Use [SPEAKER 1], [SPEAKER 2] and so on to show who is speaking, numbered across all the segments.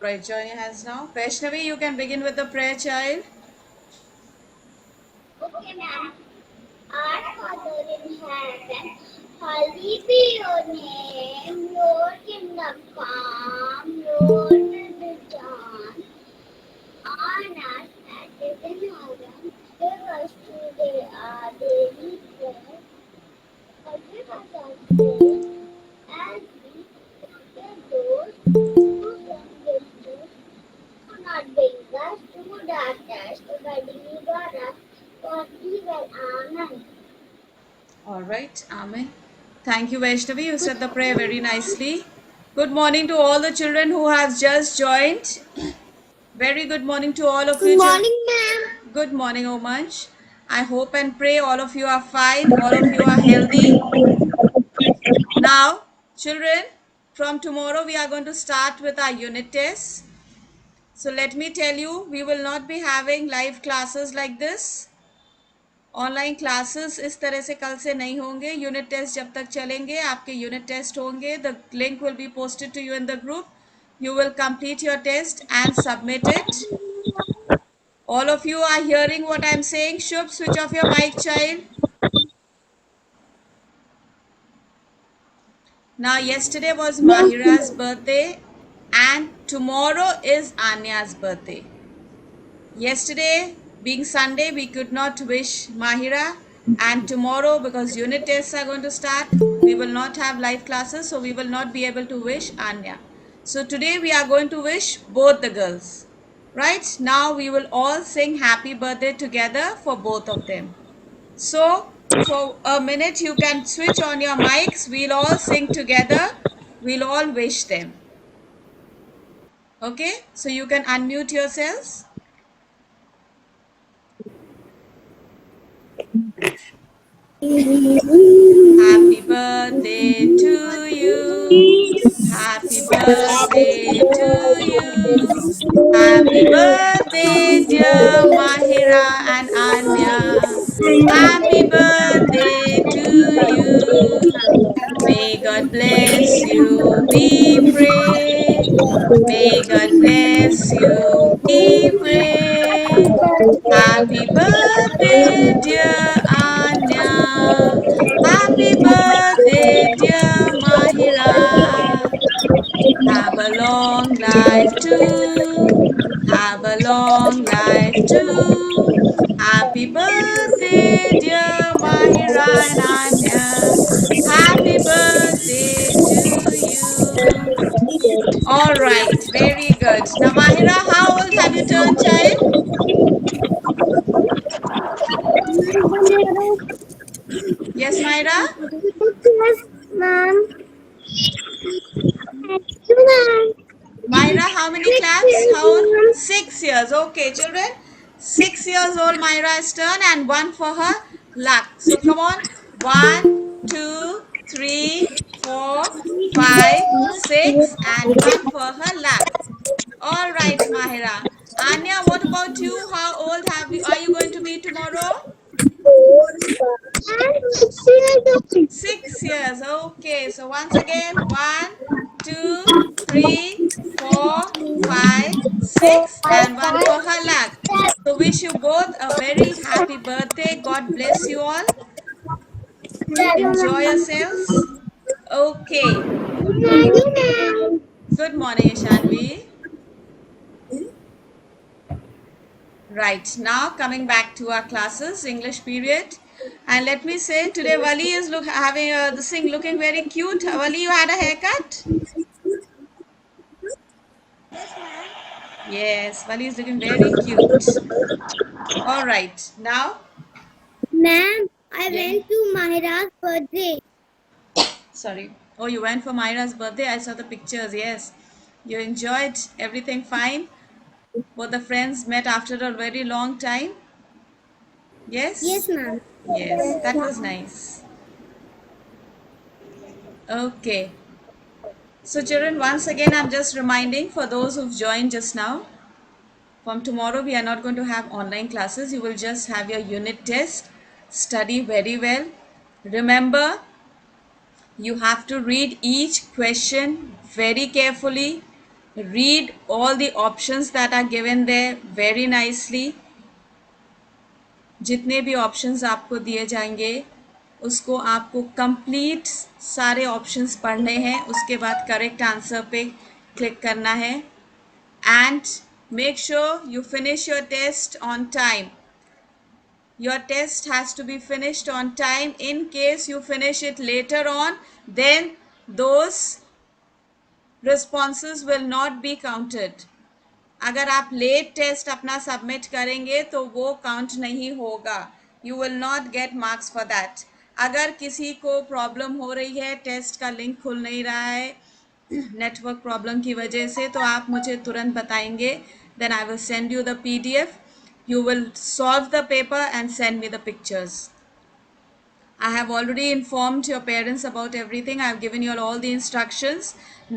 [SPEAKER 1] Right, join your hands now. Vaishnavi, you can begin with the prayer, child.
[SPEAKER 2] Okay, ma'am. Our Father in heaven, hallowed be your name. Your kingdom come, your will be done on us as it is in heaven. Give us today our daily bread. Forgive us our sins as we forgive those who sin against us. Do not bring us to darkness, but deliver us from evil. Amen.
[SPEAKER 1] All right, Amen. Thank you, Vaishnavi. You said the prayer very nicely. Good morning to all the children who have just joined. Very good morning to all of
[SPEAKER 2] Good
[SPEAKER 1] you, children.
[SPEAKER 2] morning, ma'am.
[SPEAKER 1] Good morning, Omansh. I hope and pray all of you are fine, all of you are healthy. Now, children, from tomorrow we are going to start with our unit tests. So let me tell you, we will not be having live classes like this. Online classes इस तरह से कल से नहीं होंगे. Unit test जब तक चलेंगे आपके यूनिट टेस्ट होंगे. The link will be posted to you in the group. You will complete your test and submit it. All of you are hearing what I'm saying. Shubh, switch off your mic, child. Now, yesterday was Mahira's birthday and tomorrow is Anya's birthday. Yesterday, being Sunday, we could not wish Mahira, and tomorrow, because unit tests are going to start, we will not have live classes, so we will not be able to wish Anya. So today we are going to wish both the girls. Right now, we will all sing happy birthday together for both of them. So, for a minute, you can switch on your mics. We'll all sing together. We'll all wish them. Okay? So, you can unmute yourselves. Happy birthday to you. Happy birthday to you. Happy birthday, dear Mahira and Anya. Happy birthday to you. May God bless you, we pray. May God bless you, we pray. Happy birthday, dear Anya. Happy birthday, dear Mahira. Have a long life too. Have a long life too. Happy birthday, dear Mahira and Anya. Happy birthday to you. All right, very good. Now, Mahira, how old have you turned, child? Yes, Mahira?
[SPEAKER 2] Yes, ma'am. Thank you, ma'am.
[SPEAKER 1] Myra, how many claps? How old? 6 years. Okay, children. 6 years old Myra is turned and one for her luck. So come on. 1, 2, 3, 4, 5, 6 and one for her luck. All right, Mahira. Anya, what about you? How old are you going to be tomorrow? 6 years. Okay. So once again, 1, 2, 3, 4, 5, 6, and one for her luck. So wish you both a very happy birthday. God bless you all. Enjoy yourselves. Okay. Good morning, Ishanvi. Right, now coming back to our classes, English period. And let me say, today Wali is having this thing looking very cute. Wali, you had a haircut? Yes, Wali is looking very cute. All right, now,
[SPEAKER 2] Ma'am, I
[SPEAKER 1] yeah,
[SPEAKER 2] went to Mahira's birthday.
[SPEAKER 1] sorry. Oh, you went for Myra's birthday. I saw the pictures. Yes, you enjoyed everything fine. Both the friends met after a very long time.
[SPEAKER 2] Yes,
[SPEAKER 1] Yes,
[SPEAKER 2] ma'am.
[SPEAKER 1] yes, that was nice. Okay. So, children, once again, I'm just reminding for those who've joined just now, from tomorrow, we are not going to have online classes. You will just have your unit test. Study very well. Remember, you have to read each question very carefully. Read all the options that are given there very nicely. जितने भी options आपको दिए जाएंगे उसको आपको complete सारे options पढ़ने हैं, उसके बाद करेक्ट आंसर पे क्लिक करना है and make sure you finish your test on time. Your test has to be finished on time. In case you finish it later on, then those responses will not be counted. अगर आप late test अपना submit करेंगे तो वो count नहीं होगा. You will not get marks for that. अगर किसी को प्रॉब्लम हो रही है, टेस्ट का लिंक खुल नहीं रहा है नेटवर्क प्रॉब्लम की वजह से, तो आप मुझे तुरंत बताएंगे. Then I will send you the PDF. You will solve the paper and send me the pictures. I have already informed your parents about everything. I have given you all the instructions.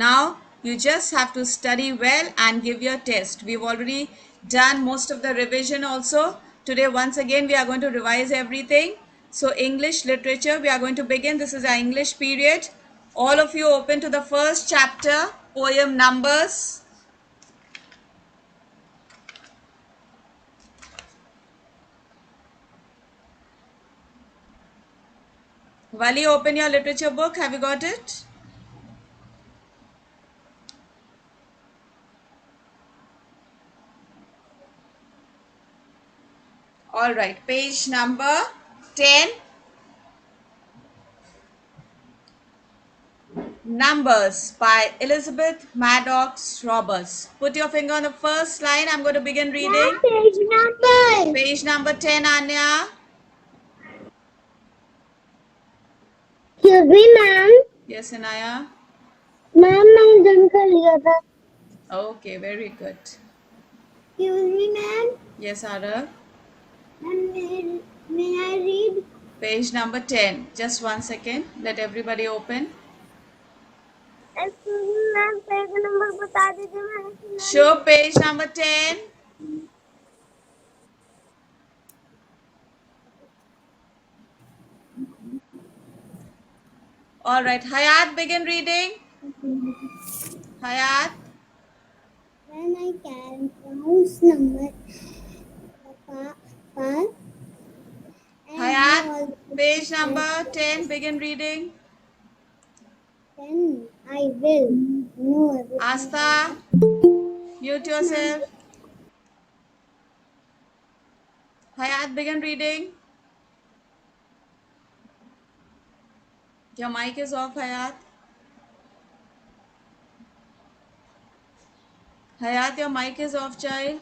[SPEAKER 1] Now you just have to study well and give your test. We've already done most of the revision also. Today once again we are going to revise everything. So English literature we are going to begin. This is our English period. All of you open to the first chapter, poem Numbers. Vali, open your literature book. Have you got it? All right, page number 10. Numbers by Elizabeth Maddox Roberts. Put your finger on the first line. I'm going to begin reading.
[SPEAKER 2] Page number.
[SPEAKER 1] Page number 10, Anya.
[SPEAKER 2] Excuse me, ma'am.
[SPEAKER 1] Yes, Anaya.
[SPEAKER 2] Ma'am मैंने जंग कर लिया था.
[SPEAKER 1] Okay, very good.
[SPEAKER 2] Excuse me, ma'am.
[SPEAKER 1] Yes, Arav.
[SPEAKER 2] May I read?
[SPEAKER 1] Page number 10. Just 1 second. Let everybody open.
[SPEAKER 2] Excuse me, ma'am. Page number बता दीजिए ma'am.
[SPEAKER 1] Show page number 10. All right, Hayat, begin reading. Hayat.
[SPEAKER 2] When I can pronounce number five.
[SPEAKER 1] Hayat, page number 10. Begin reading.
[SPEAKER 2] Then I will know everything.
[SPEAKER 1] Asta, mute yourself. Hayat, begin reading. Your mic is off, Hayat. Hayat, your mic is off, child.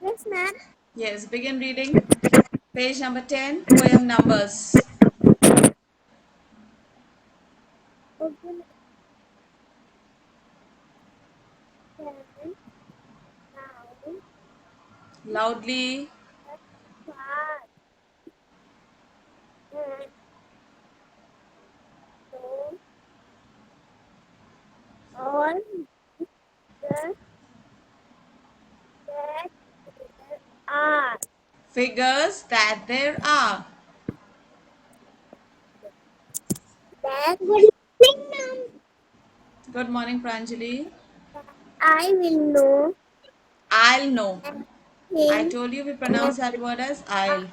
[SPEAKER 2] Yes, ma'am.
[SPEAKER 1] Yes, begin reading. Page number 10, poem Numbers.
[SPEAKER 2] Okay. 7, 9,
[SPEAKER 1] Loudly.
[SPEAKER 2] 5, 8, 2, all the that are.
[SPEAKER 1] Figures that there are.
[SPEAKER 2] That good morning, ma'am.
[SPEAKER 1] Good morning, Pranjali.
[SPEAKER 2] I will know.
[SPEAKER 1] I'll know. I
[SPEAKER 2] Him.
[SPEAKER 1] told you we pronounce that word as I'll.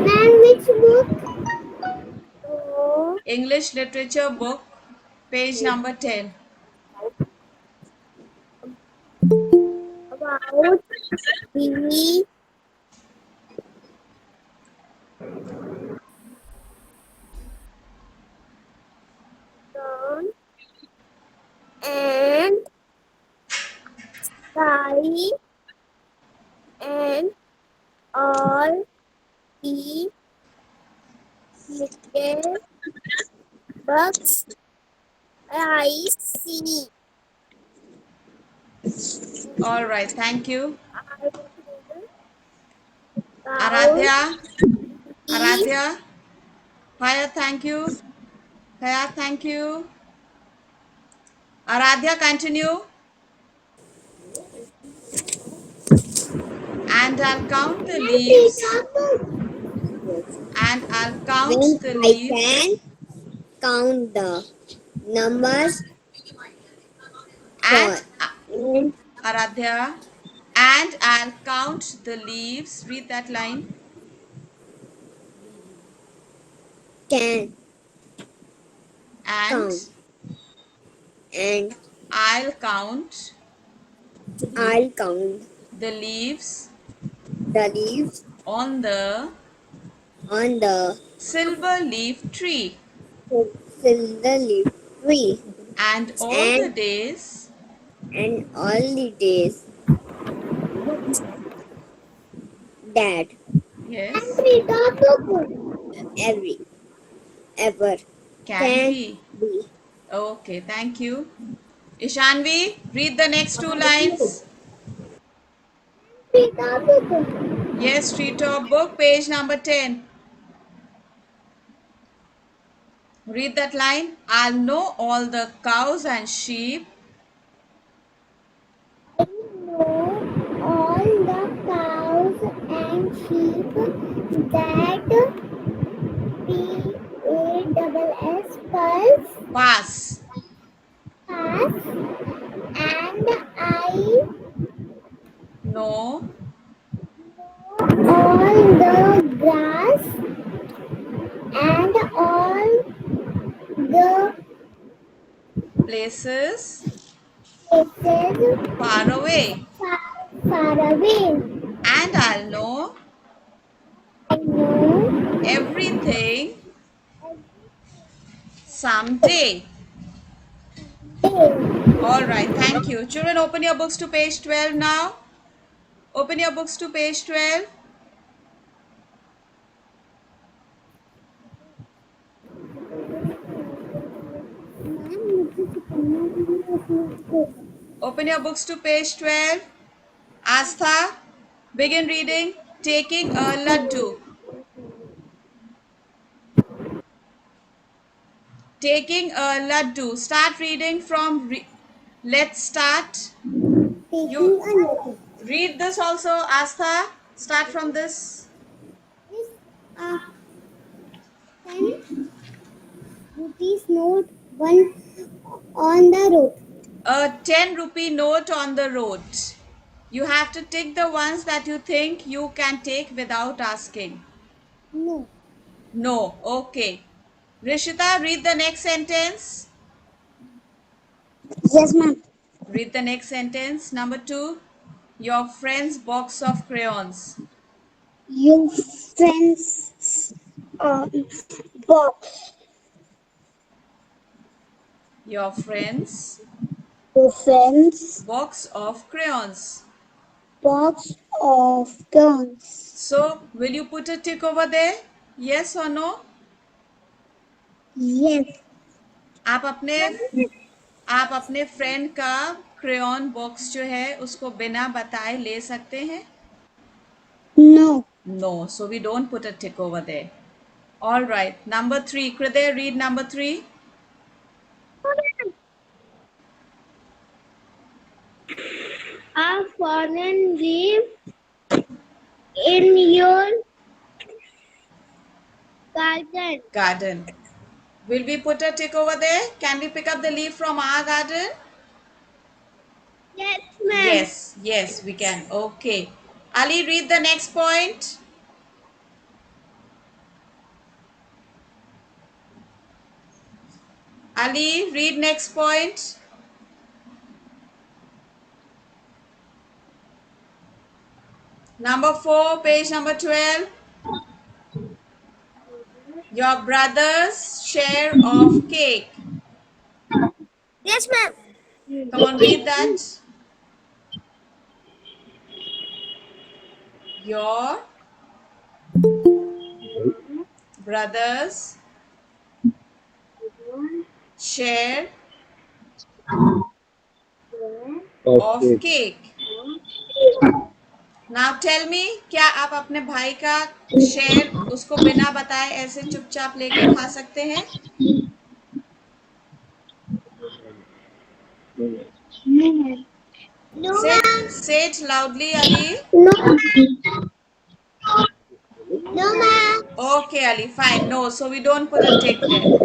[SPEAKER 2] Ma'am, which book? Oh,
[SPEAKER 1] English literature book, page number 10.
[SPEAKER 2] about the sun and sky and all the little bugs I see.
[SPEAKER 1] All right, thank you.
[SPEAKER 2] I will
[SPEAKER 1] Aradhya. Aradhya. Hayat, thank you. Hayat, thank you. Aradhya, continue. And I'll count the leaves. and I'll count
[SPEAKER 3] When
[SPEAKER 1] the
[SPEAKER 3] I
[SPEAKER 1] leaves.
[SPEAKER 3] can count the numbers for
[SPEAKER 1] And Aradhya, and I'll count the leaves. Read that line.
[SPEAKER 3] can
[SPEAKER 1] And
[SPEAKER 3] count, and
[SPEAKER 1] I'll count
[SPEAKER 3] I'll count
[SPEAKER 1] the leaves
[SPEAKER 3] the leaves
[SPEAKER 1] on the
[SPEAKER 3] on the
[SPEAKER 1] silver leaf tree.
[SPEAKER 3] silver leaf tree,
[SPEAKER 1] And all the
[SPEAKER 3] and
[SPEAKER 1] days
[SPEAKER 3] all the days that
[SPEAKER 1] yes
[SPEAKER 3] every ever
[SPEAKER 1] can
[SPEAKER 3] can
[SPEAKER 1] be.
[SPEAKER 3] be.
[SPEAKER 1] Okay, thank you. Ishanvi, read the next two lines. Yes, Tree Top Book, page number 10. Read that line. I'll know all the cows and sheep.
[SPEAKER 2] I know all the cows and sheep that PASS
[SPEAKER 1] Pass.
[SPEAKER 2] pass, and I
[SPEAKER 1] No.
[SPEAKER 2] know all the grass and all the
[SPEAKER 1] Places
[SPEAKER 2] places
[SPEAKER 1] far away.
[SPEAKER 2] far away.
[SPEAKER 1] And I'll know
[SPEAKER 2] I know
[SPEAKER 1] everything someday.
[SPEAKER 2] everything.
[SPEAKER 1] All right, thank you. Children, open your books to page 12 now. Open your books to page 12. Open your books to page 12. Astha, begin reading. Taking a laddu. Taking a laddu. Start reading from. Let's start.
[SPEAKER 2] Taking
[SPEAKER 1] You
[SPEAKER 2] a notice.
[SPEAKER 1] read this also, Astha. Start from this.
[SPEAKER 2] This uh, 10 rupees note one on the road.
[SPEAKER 1] A 10 rupee note on the road. You have to tick the ones that you think you can take without asking.
[SPEAKER 2] No.
[SPEAKER 1] No. Okay. Rishita, read the next sentence.
[SPEAKER 3] Yes, ma'am.
[SPEAKER 1] Read the next sentence. Number 2. Your friend's box of crayons.
[SPEAKER 3] Your friend's box.
[SPEAKER 1] Your friend's
[SPEAKER 3] Your friend's
[SPEAKER 1] box of crayons.
[SPEAKER 3] box of guns.
[SPEAKER 1] So, will you put a tick over there? Yes or no?
[SPEAKER 3] Yes.
[SPEAKER 1] आप अपने friend का crayon box जो है उसको बिना बताए ले सकते हैं?
[SPEAKER 3] No.
[SPEAKER 1] No, so we don't put a tick over there. All right, number 3. Kriday, read number 3.
[SPEAKER 2] A fallen leaf in your garden.
[SPEAKER 1] Garden. Will we put a tick over there? Can we pick up the leaf from our garden?
[SPEAKER 2] Yes, ma'am.
[SPEAKER 1] Yes, yes, we can. Okay. Ali, read the next point. Ali, read next point. Number 4, page number 12. Your brother's share of cake.
[SPEAKER 3] Yes, ma'am.
[SPEAKER 1] Come on, read that. Your brother's share of cake. Now tell me, क्या आप अपने भाई का share उसको बिना बताए ऐसे चुपचाप लेके खा सकते हैं?
[SPEAKER 2] No,
[SPEAKER 1] Say,
[SPEAKER 2] ma'am.
[SPEAKER 1] say it loudly, Ali.
[SPEAKER 2] No, ma'am. No, ma'am.
[SPEAKER 1] Okay, Ali, fine. No, so we don't put a tick there.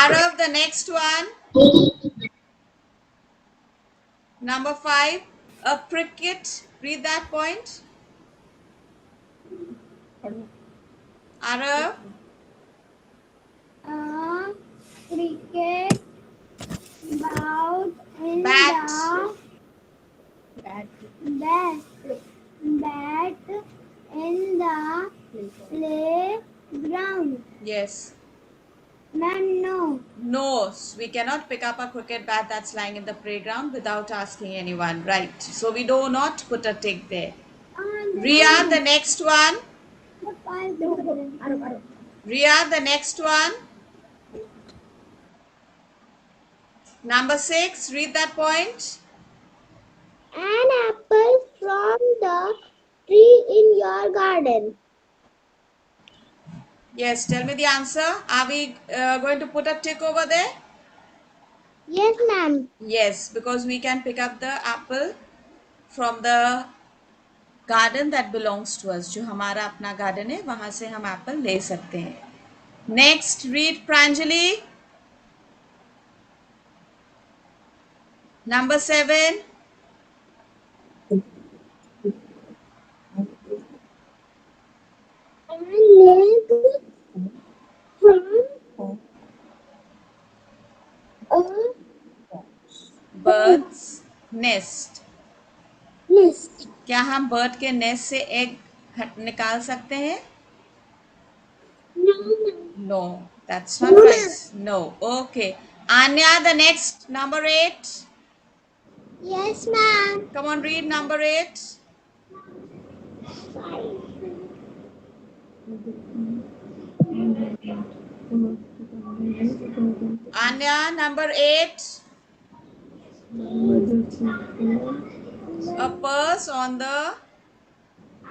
[SPEAKER 1] Arav, the next one. Number 5. A cricket. Read that point. Arav.
[SPEAKER 2] Cricket bout in
[SPEAKER 1] Bat.
[SPEAKER 2] the bat bat in the playground.
[SPEAKER 1] Yes.
[SPEAKER 2] Ma'am, no.
[SPEAKER 1] No, we cannot pick up a cricket bat that's lying in the playground without asking anyone. Right. So we do not put a tick there. Ria, the next one. Ria, the next one. Number 6. Read that point.
[SPEAKER 2] An apple from the tree in your garden.
[SPEAKER 1] Yes, tell me the answer. Are we going to put a tick over there?
[SPEAKER 2] Yes, ma'am.
[SPEAKER 1] Yes, because we can pick up the apple from the garden that belongs to us. जो हमारा अपना garden है वहां से हम apple ले सकते हैं. Next, read Pranjali. Number 7.
[SPEAKER 2] An egg from a
[SPEAKER 1] Bird's nest.
[SPEAKER 2] nest.
[SPEAKER 1] क्या हम bird के nest से egg निकाल सकते हैं?
[SPEAKER 2] No, ma'am.
[SPEAKER 1] No, that's not right. No. Okay. Anya, the next, number 8.
[SPEAKER 2] Yes, ma'am.
[SPEAKER 1] Come on, read number 8. Anya, number 8. A purse on the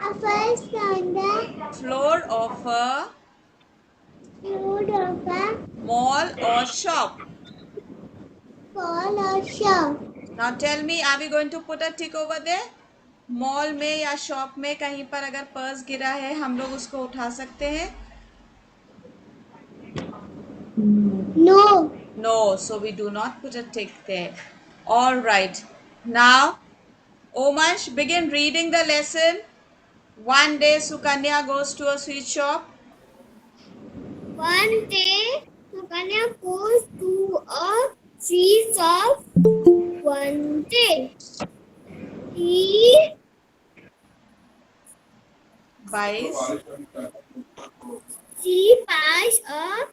[SPEAKER 2] A first on the
[SPEAKER 1] floor of a
[SPEAKER 2] road of a
[SPEAKER 1] mall or shop.
[SPEAKER 2] fall or shop.
[SPEAKER 1] Now tell me, are we going to put a tick over there? Mall में या shop में कहीं पर अगर purse गिरा है हम लोग उसको उठा सकते हैं?
[SPEAKER 2] No.
[SPEAKER 1] No, so we do not put a tick there. All right. Now, Omash, begin reading the lesson. One day Sukanya goes to a sweet shop.
[SPEAKER 2] One day, Sukanya goes to a sweet shop. One day, he
[SPEAKER 1] Buys.
[SPEAKER 2] she buys a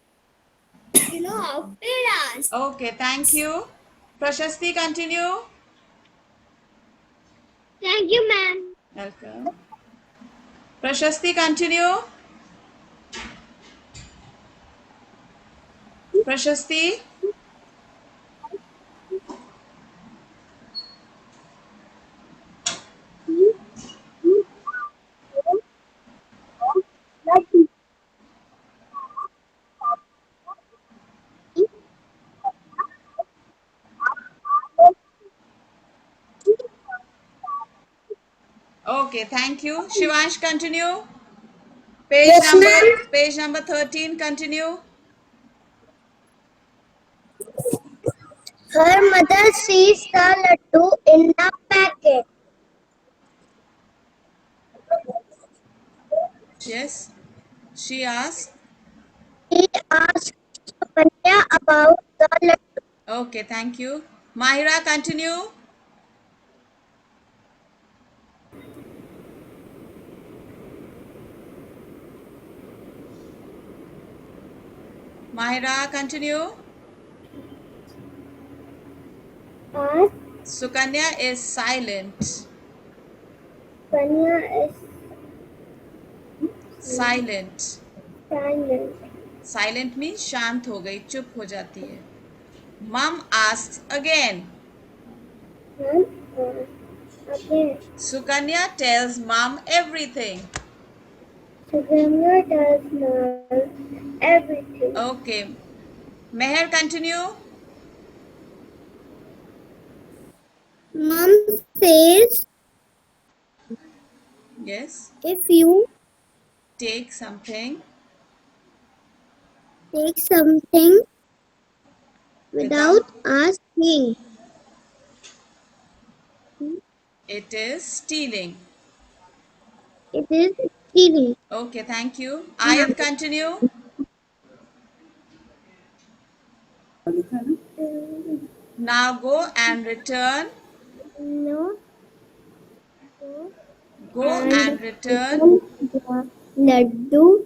[SPEAKER 2] kilo of peanuts.
[SPEAKER 1] Okay, thank you. Prashasti, continue.
[SPEAKER 2] Thank you, ma'am.
[SPEAKER 1] Welcome. Prashasti, continue. Prashasti. Okay, thank you. Shivansh, continue. Page number 13, continue.
[SPEAKER 2] Her mother sees the laddu in the packet.
[SPEAKER 1] Yes. She asked.
[SPEAKER 2] He asks Sukanya about the laddu.
[SPEAKER 1] Okay, thank you. Mahira, continue. Mahira, continue.
[SPEAKER 2] Asks
[SPEAKER 1] Sukanya is silent.
[SPEAKER 2] Sukanya is
[SPEAKER 1] Silent.
[SPEAKER 2] silent.
[SPEAKER 1] Silent means शांत हो गई, चुप हो जाती है. Mom asks again.
[SPEAKER 2] Mom again.
[SPEAKER 1] Sukanya tells mom everything.
[SPEAKER 2] Sukanya tells mom everything.
[SPEAKER 1] Okay. Meher, continue.
[SPEAKER 2] Mom says,
[SPEAKER 1] Yes.
[SPEAKER 2] if you
[SPEAKER 1] take something
[SPEAKER 3] Take something
[SPEAKER 1] without.
[SPEAKER 3] without asking.
[SPEAKER 1] It is stealing.
[SPEAKER 3] It is stealing.
[SPEAKER 1] Okay, thank you. Ayat, continue. Now go and return.
[SPEAKER 3] No.
[SPEAKER 1] Go
[SPEAKER 3] And
[SPEAKER 1] and return.
[SPEAKER 3] return the laddu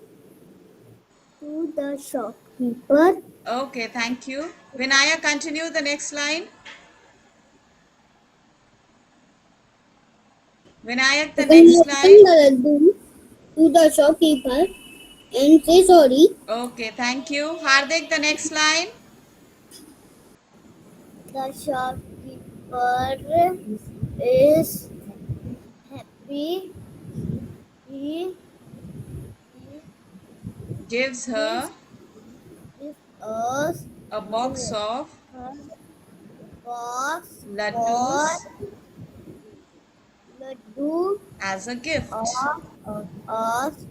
[SPEAKER 3] to the shopkeeper.
[SPEAKER 1] Okay, thank you. Vinaya, continue the next line. Vinayak, the
[SPEAKER 3] Return
[SPEAKER 1] next line.
[SPEAKER 3] the laddu to the shopkeeper and say sorry.
[SPEAKER 1] Okay, thank you. Hardik, the next line.
[SPEAKER 3] The shopkeeper is happy. He
[SPEAKER 1] Gives
[SPEAKER 3] gives
[SPEAKER 1] her
[SPEAKER 3] us
[SPEAKER 1] a box of
[SPEAKER 3] a box for
[SPEAKER 1] laddus
[SPEAKER 3] laddu
[SPEAKER 1] as a gift.
[SPEAKER 3] of us.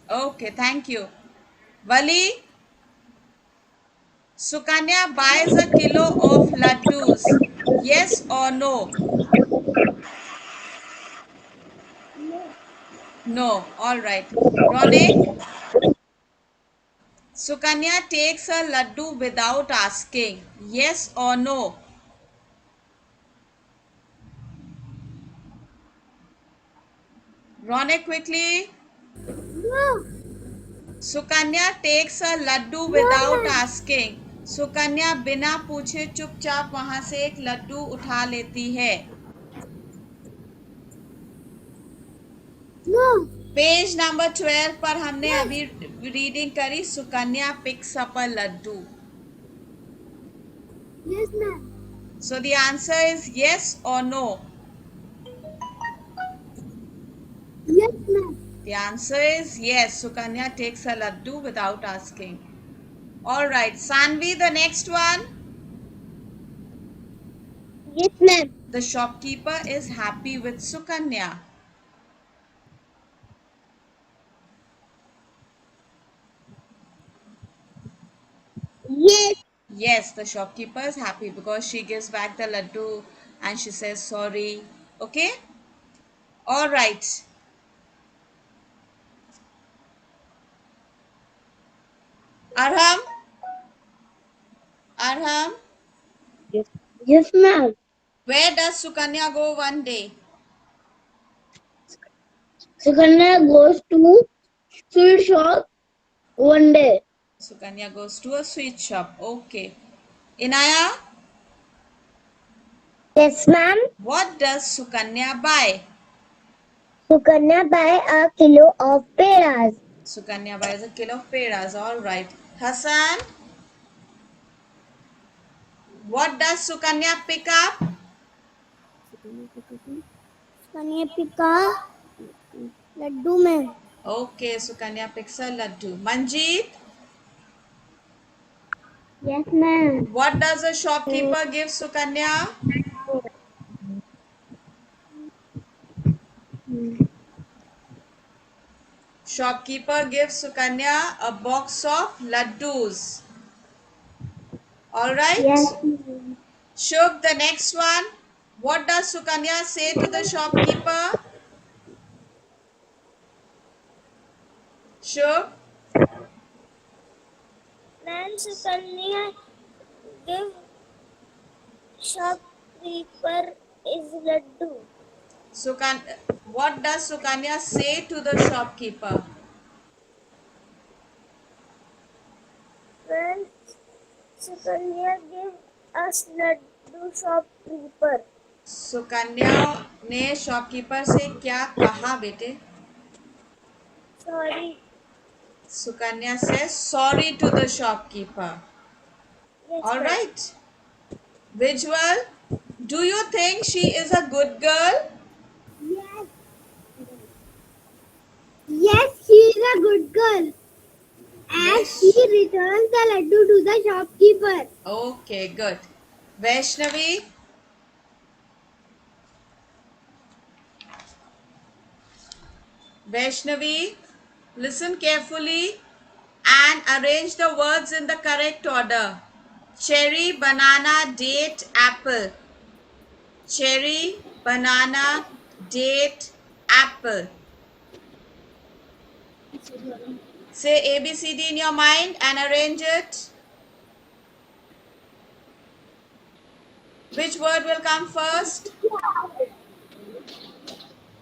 [SPEAKER 1] Okay, thank you. Wali, Sukanya buys a kilo of laddus. Yes or no? No. All right. Ronek, Sukanya takes a laddu without asking. Yes or no? Ronek, quickly.
[SPEAKER 3] No,
[SPEAKER 1] Sukanya takes a laddu
[SPEAKER 3] no,
[SPEAKER 1] without
[SPEAKER 3] ma'am.
[SPEAKER 1] Asking. Sukanya बिना पूछे चुपचाप वहां से एक लड्डू उठा लेती है.
[SPEAKER 3] No.
[SPEAKER 1] Page number 12 पर हमने
[SPEAKER 3] Yes.
[SPEAKER 1] अभी रीडिंग करी. Sukanya picks up a laddoo.
[SPEAKER 3] Yes, ma'am.
[SPEAKER 1] So the answer is yes or no.
[SPEAKER 3] Yes, ma'am.
[SPEAKER 1] The answer is yes. Sukanya takes a laddoo without asking. All right Saanvi, the next one.
[SPEAKER 3] Yes, ma'am.
[SPEAKER 1] The shopkeeper is happy with Sukanya.
[SPEAKER 3] Yes.
[SPEAKER 1] Yes, the shopkeeper is happy because she gives back the laddu and she says sorry. Okay? All right. Arham? Arham?
[SPEAKER 3] Yes. Yes, ma'am.
[SPEAKER 1] Where does Sukanya go one day?
[SPEAKER 3] Sukanya goes to sweet shop one day.
[SPEAKER 1] Sukanya goes to a sweet shop. Okay. Inaya?
[SPEAKER 3] Yes, ma'am.
[SPEAKER 1] What does Sukanya buy?
[SPEAKER 3] Sukanya buy a kilo of peras.
[SPEAKER 1] Sukanya buys a kilo of peras. All right. Hassan? What does Sukanya pick up?
[SPEAKER 3] Sukanya pika laddu mein.
[SPEAKER 1] Okay, Sukanya picks a laddu. Manjeet?
[SPEAKER 3] Yes, ma'am.
[SPEAKER 1] What does a shopkeeper give Sukanya? Shopkeeper gives Sukanya a box of laddus. Alright?
[SPEAKER 3] Yes.
[SPEAKER 1] Shubh, the next one. What does Sukanya say to the shopkeeper? Shubh,
[SPEAKER 3] Ma'am, Sukanya give shopkeeper is laddu.
[SPEAKER 1] what does Sukanya say to the shopkeeper?
[SPEAKER 3] Ma'am, Sukanya give us laddu shopkeeper.
[SPEAKER 1] Sukanya ने shopkeeper से क्या कहा बेटे?
[SPEAKER 3] Sorry.
[SPEAKER 1] Sukanya says sorry to the shopkeeper.
[SPEAKER 3] Yes,
[SPEAKER 1] All
[SPEAKER 3] ma'am.
[SPEAKER 1] right. Visual, do you think she is a good girl?
[SPEAKER 3] Yes. Yes, she is a good girl. And she
[SPEAKER 1] Yes.
[SPEAKER 3] returns the laddu to the shopkeeper.
[SPEAKER 1] Okay, good. Vaishnavi, Vaishnavi, listen carefully and arrange the words in the correct order. Cherry, banana, date, apple. Cherry, banana, date, apple. Say A, B, C, D in your mind and arrange it. Which word will come first?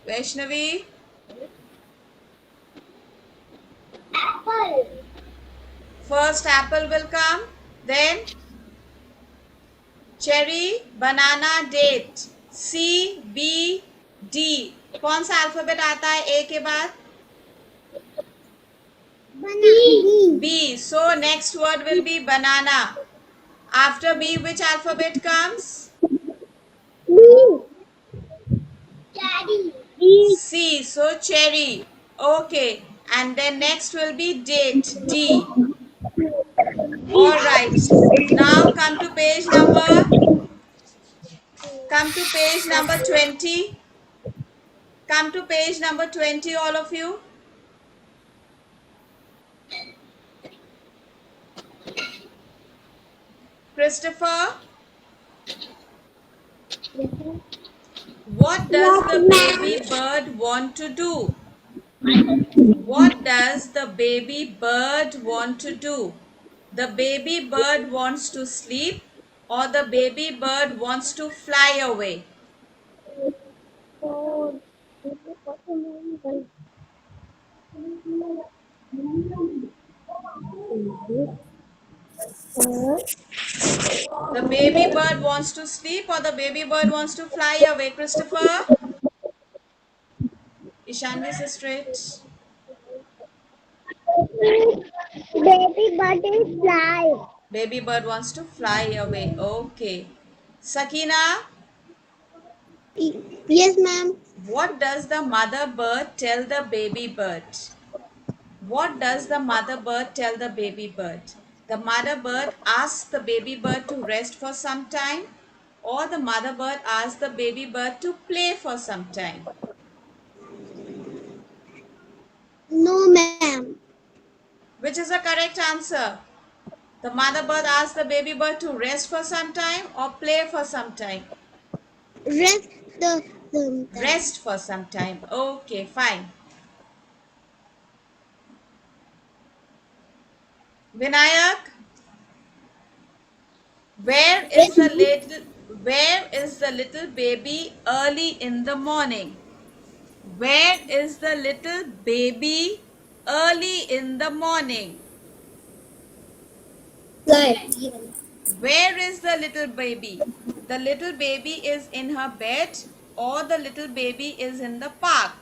[SPEAKER 1] Vaishnavi,
[SPEAKER 2] Apple.
[SPEAKER 1] first apple will come. Then cherry, banana, date. C, B, D. कौन सा alphabet आता है ए के बाद?
[SPEAKER 2] B.
[SPEAKER 1] B. So next word will be banana. After B, which alphabet comes?
[SPEAKER 2] Daddy.
[SPEAKER 1] C. So cherry. Okay. And then next will be date. D. All right. Now come to page number 20. Come to page number 20, all of you. Christopher, what does the baby bird want to do? What does the baby bird want to do? The baby bird wants to sleep or the baby bird wants to fly away? The baby bird wants to sleep or the baby bird wants to fly away? Christopher? Ishanvi, say straight.
[SPEAKER 3] Baby bird is fly.
[SPEAKER 1] Baby bird wants to fly away. Okay. Sakina,
[SPEAKER 3] Yes, ma'am.
[SPEAKER 1] what does the mother bird tell the baby bird? What does the mother bird tell the baby bird? The mother bird asks the baby bird to rest for some time, or the mother bird asks the baby bird to play for some time.
[SPEAKER 3] No, ma'am.
[SPEAKER 1] Which is the correct answer? The mother bird asks the baby bird to rest for some time or play for some time?
[SPEAKER 3] Rest the
[SPEAKER 1] Rest for some time. Okay, fine. Vinayak, where is the little baby early in the morning? Where is the little baby early in the morning? Where is the little baby? The little baby is in her bed or the little baby is in the park?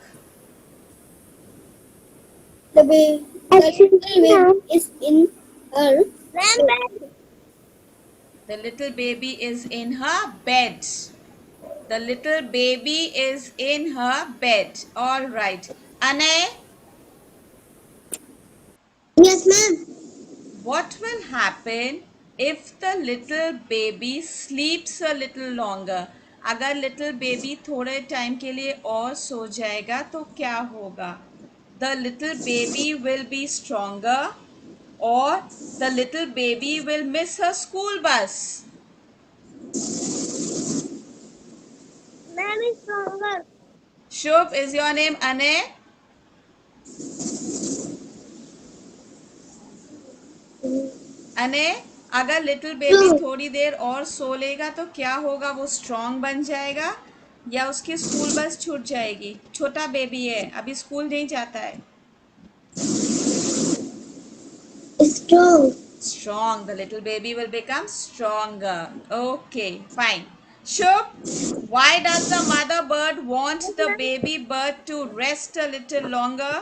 [SPEAKER 3] The baby is in her bed.
[SPEAKER 1] The little baby is in her bed. The little baby is in her bed. All right. Anay,
[SPEAKER 3] Yes, ma'am.
[SPEAKER 1] what will happen if the little baby sleeps a little longer? अगर little baby थोड़े time के लिए और सो जाएगा तो क्या होगा? The little baby will be stronger or the little baby will miss her school bus.
[SPEAKER 3] Ma'am is stronger.
[SPEAKER 1] Shubh, is your name Anay? अने अगर लिटिल बेबी थोड़ी देर और सो लेगा तो क्या होगा? वो स्ट्रांग बन जाएगा या उसकी स्कूल बस छूट जाएगी? छोटा बेबी है, अभी स्कूल नहीं जाता है.
[SPEAKER 3] Strong.
[SPEAKER 1] Strong. The little baby will become stronger. Okay, fine. Shubh, why does the mother bird want the baby bird to rest a little longer?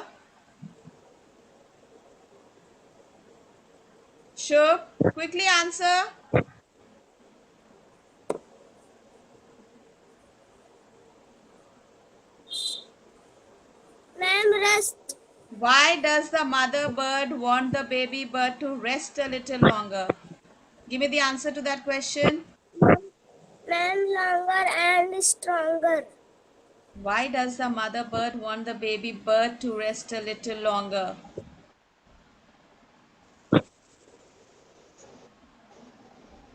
[SPEAKER 1] Shubh, quickly answer.
[SPEAKER 3] Ma'am, rest.
[SPEAKER 1] Why does the mother bird want the baby bird to rest a little longer? Give me the answer to that question.
[SPEAKER 3] Ma'am, longer and stronger.
[SPEAKER 1] Why does the mother bird want the baby bird to rest a little longer?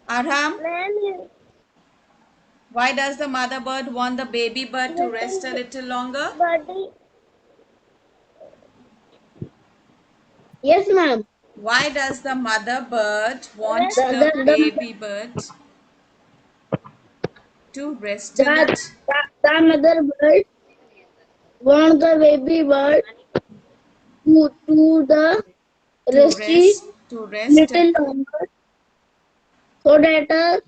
[SPEAKER 1] Arham,
[SPEAKER 3] Ma'am,
[SPEAKER 1] why does the mother bird want the baby bird to rest a little longer?
[SPEAKER 3] body. Yes, ma'am.
[SPEAKER 1] Why does the mother bird want
[SPEAKER 3] The,
[SPEAKER 1] the
[SPEAKER 3] the,
[SPEAKER 1] baby bird to rest a
[SPEAKER 3] the,
[SPEAKER 1] little?
[SPEAKER 3] the mother bird want the baby bird to the
[SPEAKER 1] To
[SPEAKER 3] rescue
[SPEAKER 1] rest.
[SPEAKER 3] little longer so that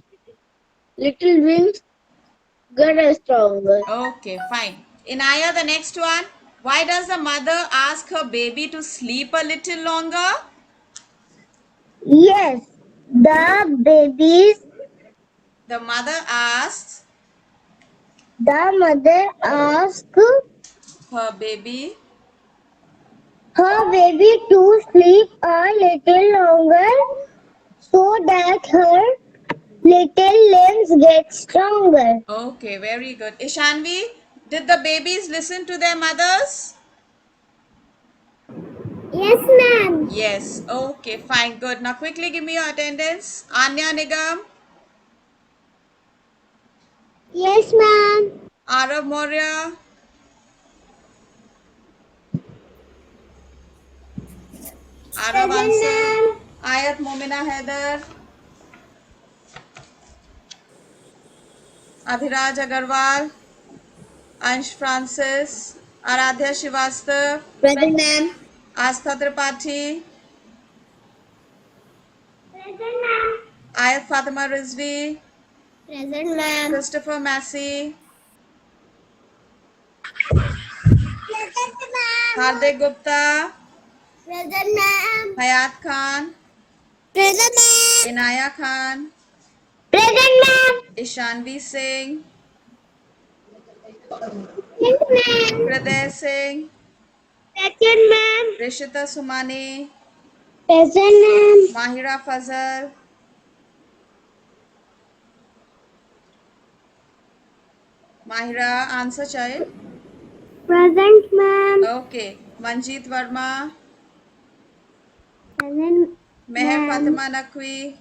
[SPEAKER 3] little wings get stronger.
[SPEAKER 1] Okay, fine. Inaya, the next one. Why does the mother ask her baby to sleep a little longer?
[SPEAKER 3] Yes, the babies,
[SPEAKER 1] The
[SPEAKER 3] mother asks
[SPEAKER 1] her baby
[SPEAKER 3] her baby to sleep a little longer so that her little limbs get stronger.
[SPEAKER 1] Okay, very good. Ishanvi, did the babies listen to their mothers?
[SPEAKER 2] Yes, ma'am.
[SPEAKER 1] Yes. Okay, fine, good. Now quickly give me your attendance. Anya Nigam,
[SPEAKER 2] Yes, ma'am.
[SPEAKER 1] Arav Maurya, Arav
[SPEAKER 2] Present,
[SPEAKER 1] Answer,
[SPEAKER 2] ma'am.
[SPEAKER 1] Ayat Momina Haider, Adhiraj Agarwal, Ansh Francis, Aradhya Shivastav,
[SPEAKER 2] Present, ma'am.
[SPEAKER 1] Astha Tripathi,
[SPEAKER 2] Present, ma'am.
[SPEAKER 1] Ayat Fatima Rizvi,
[SPEAKER 2] Present, ma'am.
[SPEAKER 1] Christopher Massey,
[SPEAKER 2] Present, ma'am.
[SPEAKER 1] Hardik Gupta,
[SPEAKER 2] Present, ma'am.
[SPEAKER 1] Hayat Khan,
[SPEAKER 2] Present, ma'am.
[SPEAKER 1] Inaya Khan,
[SPEAKER 2] Present, ma'am.
[SPEAKER 1] Ishanvi Singh,
[SPEAKER 2] Present, ma'am.
[SPEAKER 1] Hriday Singh,
[SPEAKER 2] Present, ma'am.
[SPEAKER 1] Rishita Sumani,
[SPEAKER 2] Present, ma'am.
[SPEAKER 1] Mahira Fazal, Mahira answer child.
[SPEAKER 2] Present, ma'am.
[SPEAKER 1] Okay. Manjeet Verma,
[SPEAKER 2] Present,
[SPEAKER 1] Meher
[SPEAKER 2] ma'am.
[SPEAKER 1] Fatima Naqvi,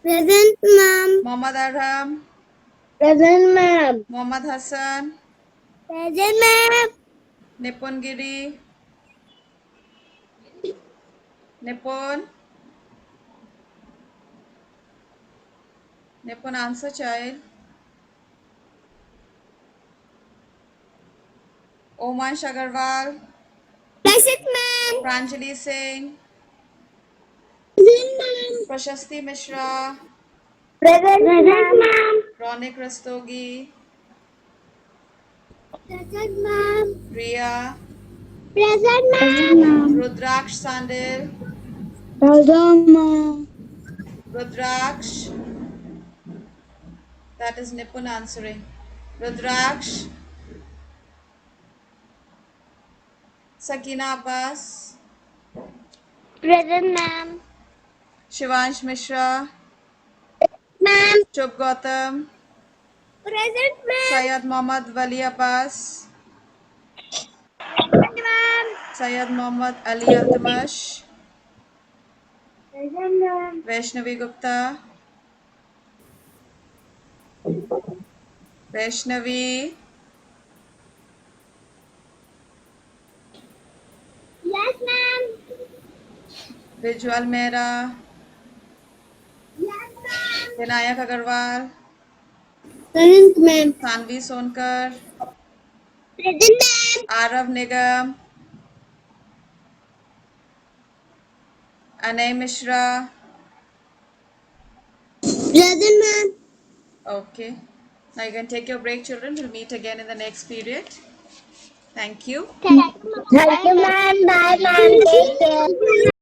[SPEAKER 2] Present, ma'am.
[SPEAKER 1] Mohammad Arham,
[SPEAKER 3] Present, ma'am.
[SPEAKER 1] Mohammad Hassan,
[SPEAKER 2] Present, ma'am.
[SPEAKER 1] Nipun Giri, Nipun, Nipun answer child. Omansh Agarwal,
[SPEAKER 2] Present, ma'am.
[SPEAKER 1] Pranjali Singh,
[SPEAKER 2] Present, ma'am.
[SPEAKER 1] Prashasti Mishra,
[SPEAKER 3] Present,
[SPEAKER 2] ma'am.
[SPEAKER 1] Ronik Rastogi,
[SPEAKER 2] Present, ma'am.
[SPEAKER 1] Riya,
[SPEAKER 2] Present, ma'am.
[SPEAKER 1] Rudraksh Sandil,
[SPEAKER 3] Present, ma'am.
[SPEAKER 1] Rudraksh, that is Nipun answering. Rudraksh, Sakina Abbas,
[SPEAKER 2] Present, ma'am.
[SPEAKER 1] Shivansh Mishra,
[SPEAKER 2] Ma'am.
[SPEAKER 1] Shubh Gautam,
[SPEAKER 2] Present, ma'am.
[SPEAKER 1] Syed Mohammad Wali Abbas,
[SPEAKER 2] Present, ma'am.
[SPEAKER 1] Syed Mohammad Ali Altamash,
[SPEAKER 2] Present, ma'am.
[SPEAKER 1] Vaishnavi Gupta, Vaishnavi,
[SPEAKER 2] Yes, ma'am.
[SPEAKER 1] Vijwal Mehra,
[SPEAKER 2] Yes, ma'am.
[SPEAKER 1] Vinayak Agarwal,
[SPEAKER 2] Present, ma'am.
[SPEAKER 1] Sanvi Sonkar,
[SPEAKER 2] Present, ma'am.
[SPEAKER 1] Arav Nigam, Anay Mishra.
[SPEAKER 2] Present, ma'am.
[SPEAKER 1] Okay. Now you can take your break, children. We'll meet again in the next period. Thank you.
[SPEAKER 2] Thank you, ma'am.
[SPEAKER 3] Thank you, ma'am. Bye, ma'am. Take care.